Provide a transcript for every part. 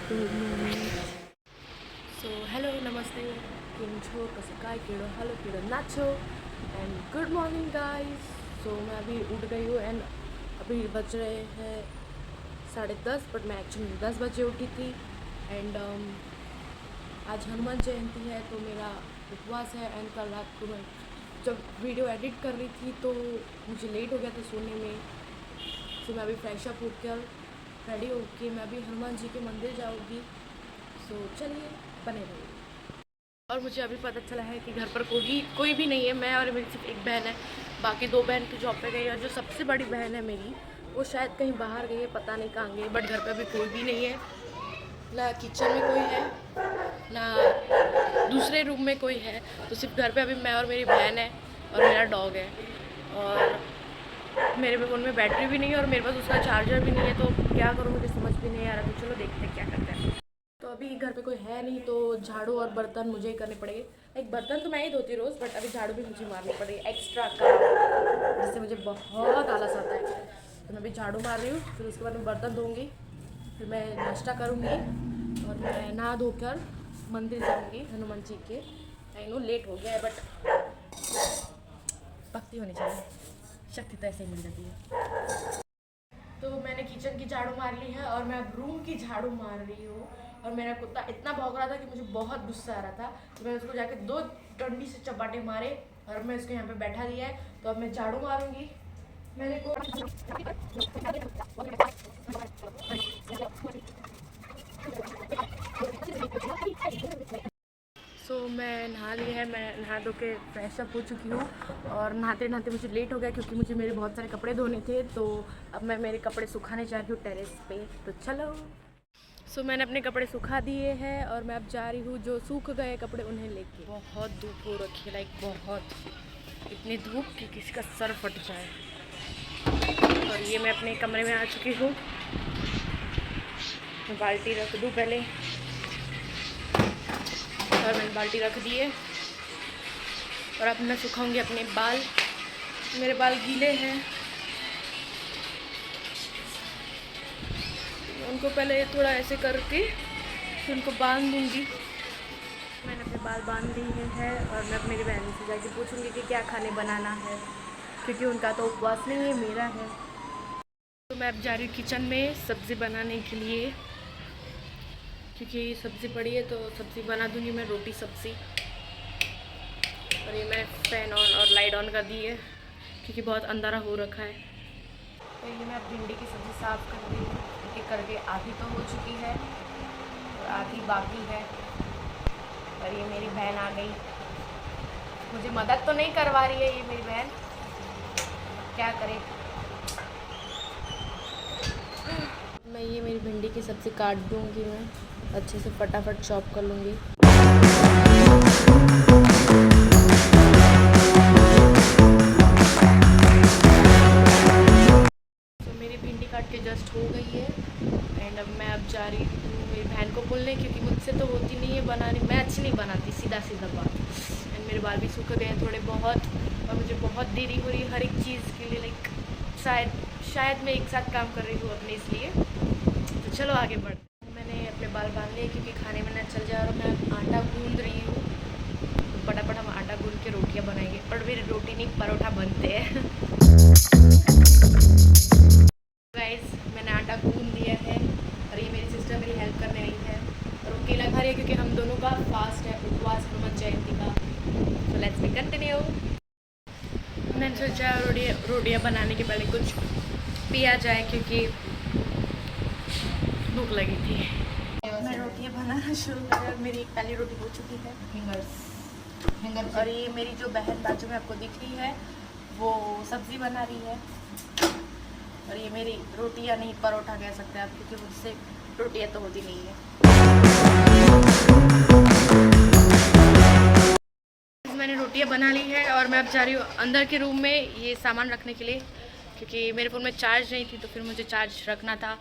Good morning. So hello नमस्ते केम छो कसं काय केड़ो हेलो केड़ो नाचो and good morning guys. So मैं अभी उठ गई हूँ एंड अभी बज रहे हैं 10:30, बट मैं एक्चुअली 10 बजे उठी थी। एंड आज हनुमान जयंती है तो मेरा उपवास है। एंड कल रात को मैं जब वीडियो एडिट कर रही थी तो मुझे लेट हो गया था सोने में। सो मैं अभी फ्रेश अप होकर रेडी होके मैं अभी हनुमान जी के मंदिर जाऊँगी। सो चलिए बने रहिए। और मुझे अभी पता चला है कि घर पर कोई भी नहीं है। मैं और मेरी सिर्फ एक बहन है, बाकी 2 बहन की जॉब पे गई है। और जो सबसे बड़ी बहन है मेरी, वो शायद कहीं बाहर गई है, पता नहीं कहाँ गई है। बट घर पे अभी कोई भी नहीं है, ना किचन में कोई है ना दूसरे रूम में कोई है। तो सिर्फ घर पे अभी मैं और मेरी बहन है और मेरा डॉग है। और मेरे फ़ोन में बैटरी भी नहीं है और मेरे पास उसका चार्जर भी नहीं है, तो क्या करूँ मुझे समझ भी नहीं आ रहा। तो चलो देखते हैं क्या करते हैं। तो अभी घर पे कोई है नहीं तो झाड़ू और बर्तन मुझे ही करने पड़ेंगे। एक बर्तन तो मैं ही धोती रोज़, बट अभी झाड़ू भी मुझे मारनी पड़ेगी एक्स्ट्रा काम, जिससे मुझे बहुत आलस आता है। तो मैं अभी झाड़ू मार रही हूँ, फिर उसके बाद मैं बर्तन धोऊँगी, फिर मैं नाश्ता करूँगी और मैं नहा धोकर मंदिर जाऊँगी हनुमान जी के। आई नो लेट हो गया है, बट भक्ति होनी चाहिए, शक्ति तो ऐसे ही मिल जाती है। तो मैंने किचन की झाड़ू मार ली है और मैं अब रूम की झाड़ू मार रही हूँ। और मेरा कुत्ता इतना भौंक रहा था कि मुझे बहुत गुस्सा आ रहा था, तो मैंने उसको जाके 2 डंडी से चपाटे मारे और मैं इसको यहाँ पे बैठा दिया है। तो अब मैं झाड़ू मारूंगी। मैंने को मैं नहा ली है, मैं नहा धो के फ्रेश अप हो चुकी हूँ। और नहाते नहाते मुझे लेट हो गया क्योंकि मुझे मेरे बहुत सारे कपड़े धोने थे। तो अब मैं मेरे कपड़े सुखाने जा रही हूँ टेरेस पे, तो चलो। मैंने अपने कपड़े सुखा दिए हैं और मैं अब जा रही हूँ जो सूख गए कपड़े उन्हें लेके। बहुत धूप हो रखी है, लाइक बहुत, इतनी धूप कि किसी का सर फट जाए। और ये मैं अपने कमरे में आ चुकी हूँ। मैं बाल्टी रख दूँ पहले, और मैंने बाल्टी रख दी है। और अब मैं सुखाऊंगी अपने बाल, मेरे बाल गीले हैं। उनको पहले थोड़ा ऐसे करके फिर उनको बांध दूँगी। मैंने अपने बाल बांध दिए हैं और मैं मेरी बहन से जाके पूछूंगी कि क्या खाने बनाना है, क्योंकि उनका तो उपवास नहीं है, मेरा है। तो मैं अब जा रही हूँ किचन में सब्ज़ी बनाने के लिए, क्योंकि सब्ज़ी पड़ी है तो सब्ज़ी बना दूँगी मैं, रोटी सब्ज़ी। और ये मैं फ़ैन ऑन और लाइट ऑन कर दी है क्योंकि बहुत अंधेरा हो रखा है। तो ये मैं अब भिंडी की सब्ज़ी साफ़ कर रही हूँ, एक करके आधी तो हो चुकी है और आधी बाकी है। और ये मेरी बहन आ गई, मुझे मदद तो नहीं करवा रही है ये मेरी बहन, क्या करे। मैं ये मेरी भिंडी की सब्ज़ी काट दूँगी, मैं अच्छे से फटाफट चॉप कर लूँगी। तो मेरी भिंडी काट के जस्ट हो गई है। एंड अब मैं जा रही हूँ मेरी बहन को बोलने, क्योंकि मुझसे तो होती नहीं है बनानी, मैं अच्छी नहीं बनाती, सीधा सीधा बात। एंड मेरे बाल भी सूख गए हैं थोड़े बहुत, और मुझे बहुत देरी हो रही है हर एक चीज़ के लिए। लाइक शायद मैं एक साथ काम कर रही हूँ अपने, इसलिए। तो चलो आगे बढ़। मैंने अपने बाल बांध लिए क्योंकि खाने में ना चल जाए। और मैं आटा गूंद रही हूँ, तो फटाफट हम आटा गूंद के रोटियाँ बनाएंगे। पर मेरी रोटी नहीं, परोठा बनते हैं। गाइस मैंने आटा गूंद दिया है और ये मेरी सिस्टर मेरी हेल्प करने आई है। और वो केला खा रही है क्योंकि हम दोनों का फास्ट है, उपवास हनुमान जयंती का। तो लेट्स बी कंटिन्यू। मैंने सोचा रोटियाँ बनाने के पहले कुछ पिया जाए क्योंकि भूख लगी थी। मैं रोटियाँ बनाना शुरू कर और मेरी एक पहली रोटी हो चुकी है, फिंगर। और ये मेरी जो बहन बाजू में आपको दिख रही है वो सब्ज़ी बना रही है। और ये मेरी रोटियाँ नहीं, परोठा कह सकते हैं आप, क्योंकि मुझसे रोटियाँ तो होती नहीं है। मैंने रोटियाँ बना ली है और मैं अब जा रही हूँ अंदर के रूम में ये सामान रखने के लिए, क्योंकि मेरे फ़ोन में चार्ज नहीं थी तो फिर मुझे चार्ज रखना था।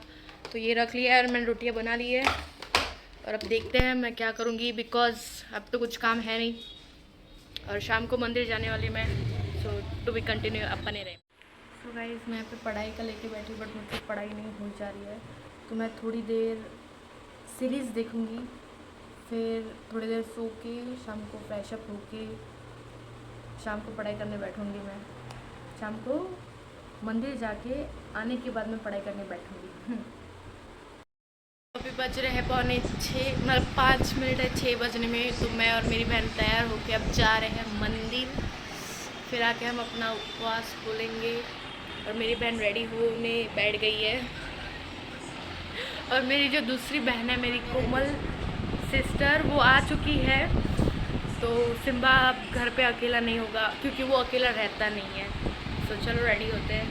तो ये रख लिया है और मैंने रोटियाँ बना ली है। और अब देखते हैं मैं क्या करूँगी, बिकॉज़ अब तो कुछ काम है नहीं और शाम को मंदिर जाने वाली मैं। सो टू बी कंटिन्यू, अब बने रहे। सो गाइस मैं यहाँ पे पढ़ाई का लेके बैठी, बट मुझसे पढ़ाई नहीं हो जा रही है। तो मैं थोड़ी देर सीरीज़ देखूँगी, फिर थोड़ी देर सो के शाम को फ्रेशअप होके शाम को पढ़ाई करने बैठूँगी। मैं शाम को मंदिर जाके आने के बाद मैं पढ़ाई करने बैठूँगी। अभी बज रहे हैं 5:45, मतलब 5 मिनट है 6 बजने में। तो मैं और मेरी बहन तैयार होके अब जा रहे हैं मंदिर, फिर आके हम अपना उपवास खोलेंगे। और मेरी बहन रेडी होने बैठ गई है, और मेरी जो दूसरी बहन है, मेरी कोमल सिस्टर, वो आ चुकी है। तो सिम्बा अब घर पे अकेला नहीं होगा, क्योंकि वो अकेला रहता नहीं है। तो चलो रेडी होते हैं।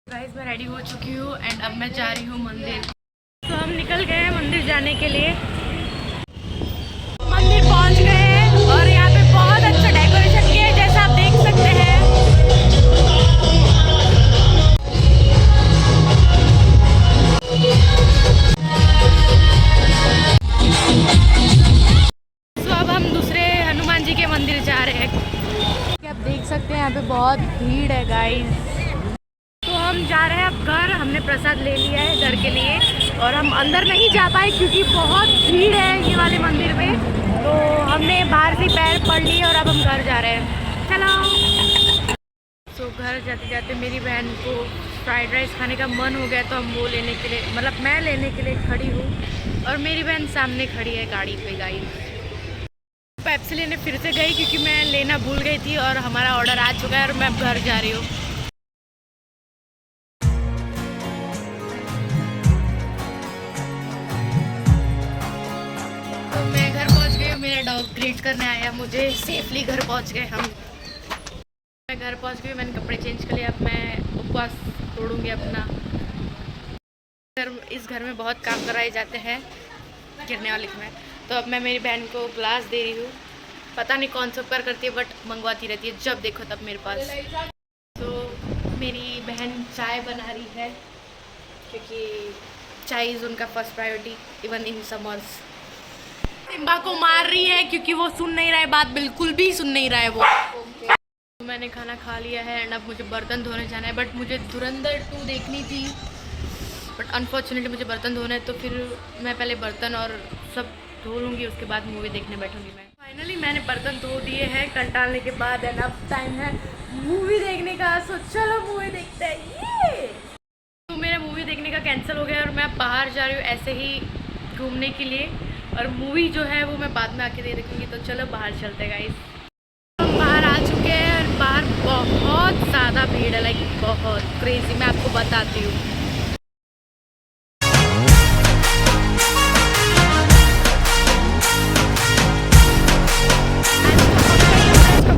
गाइस मैं रेडी हो चुकी हूँ एंड अब मैं जा रही हूँ मंदिर। तो हम निकल गए हैं मंदिर जाने के लिए। मंदिर पहुँच गए हैं और यहाँ पे बहुत अच्छा डेकोरेशन किया है, जैसा आप देख सकते हैं। तो अब हम दूसरे हनुमान जी के मंदिर जा रहे हैं। आप देख सकते हैं यहाँ पे बहुत भीड़ है गाइस। तो हम जा रहे हैं अब घर। हमने प्रसाद ले लिया है घर के लिए, और हम अंदर नहीं जा पाए क्योंकि बहुत भीड़ है ये वाले मंदिर में। तो हमने बाहर से पैर पड़ लिए और अब हम घर जा रहे हैं। चलो। तो घर जाते जाते मेरी बहन को फ्राइड राइस खाने का मन हो गया, तो हम वो लेने के लिए, मतलब मैं लेने के लिए खड़ी हूँ और मेरी बहन सामने खड़ी है गाड़ी पे। गाइस पेप्सी लेने फिर से गई क्योंकि मैं लेना भूल गई थी, और हमारा ऑर्डर आ चुका है और मैं अब घर जा रही हूँ। तो मैं घर पहुँच गई, मेरा डॉग ग्रीट करने आया मुझे। सेफली घर पहुँच गए हम। मैं घर पहुँच गई, मैंने कपड़े चेंज कर लिए। अब मैं उपवास तोड़ूंगी अपना। इस घर में बहुत काम कराए जाते हैं गिरने वाले में। तो अब मैं मेरी बहन को ग्लास दे रही हूँ। पता नहीं कौन सा उपकार करती है, बट मंगवाती रहती है जब देखो तब मेरे पास। तो मेरी बहन चाय बना रही है, क्योंकि चाय इज़ उनका first priority even in summers. Simba को मार रही है क्योंकि वो सुन नहीं रहा है, बात बिल्कुल भी सुन नहीं रहा है वो। तो मैंने खाना खा लिया है एंड अब मुझे बर्तन धोने जाना है। बट मुझे धुरंधर 2 देखनी थी, बट अनफॉर्चुनेटली मुझे बर्तन धोना है। तो फिर मैं पहले बर्तन और सब धो लूँगी, उसके बाद मूवी देखने बैठूँगी मैं। फाइनली मैंने बर्तन धो दिए हैं कंटालने के बाद, एंड अब टाइम है मूवी देखने का। सो चलो मूवी देखते हैं। ये तो मेरा मूवी देखने का कैंसिल हो गया और मैं बाहर जा रही हूँ ऐसे ही घूमने के लिए, और मूवी जो है वो मैं बाद में आके दे देखूँगी। तो चलो बाहर चलते गाइस। हम बाहर आ चुके हैं और बाहर बहुत ज़्यादा भीड़ है, लाइक बहुत क्रेजी। मैं आपको बताती हूँ।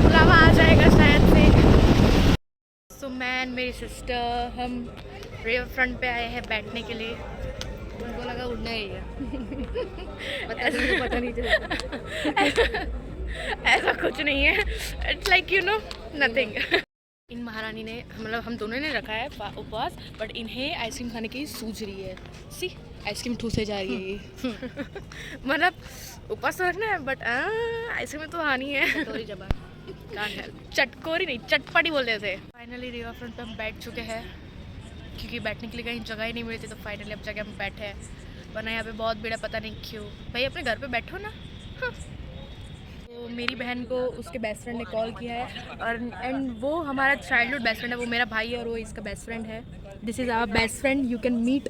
बुलावा आ जाएगा शायद से। सो मैं मेरी सिस्टर हम रिवर फ्रंट पे आए हैं बैठने के लिए। उनको लगा उड़ना ही है। पता नहीं चला। ऐसा कुछ नहीं है, it's like you know nothing. इन महारानी ने, मतलब हम दोनों ने रखा है उपवास, बट इन्हें आइसक्रीम खाने की सूझ रही है। सी आइसक्रीम ठूसे जा रही है ये। मतलब उपवास तो रखना है, बट आइसक्रीम तो आनी है। चटकोरी जबान, चटकोरी नहीं, चटपटी बोलते थे। फाइनली रिवर फ्रंट पे हम बैठ चुके हैं, क्योंकि बैठने के लिए कहीं जगह ही नहीं मिली थी। तो फाइनली अब जगह हम बैठे हैं, वरना यहाँ पे बहुत भीड़ है, पता नहीं क्यों। भाई अपने घर पे बैठो ना। हाँ। तो मेरी बहन को उसके बेस्ट फ्रेंड ने कॉल किया है, और एंड वो हमारा चाइल्डहुड बेस्ट फ्रेंड है। वो मेरा भाई है और वो इसका बेस्ट फ्रेंड है। This is our best friend, you can meet.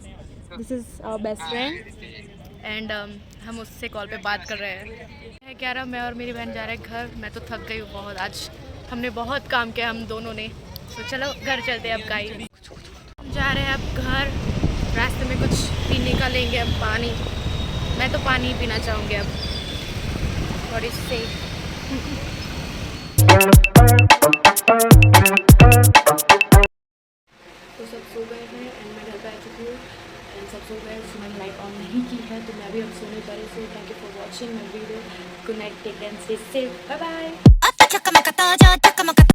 This is our best friend and हम उससे कॉल पे बात कर रहे हैं। 11 मैं और मेरी बहन जा रहे हैं घर। मैं तो थक गई हूँ बहुत, आज हमने बहुत काम किया हम दोनों ने। तो चलो घर चलते हैं अब गाइस। हम जा रहे हैं अब घर। रास्ते में कुछ पीने का लेंगे अब, पानी। मैं तो पानी ही पीना चाहूँगी अब। और इससे तो सब सो गए हैं एंड मैं घर पे आ चुकी हूँ एंड सब सो गए। सो मैंने लाइट ऑन नहीं की है, तो मैं भी अब सोने जा रही हूँ। Thank you for watching my video. Good night, take and stay safe, bye bye.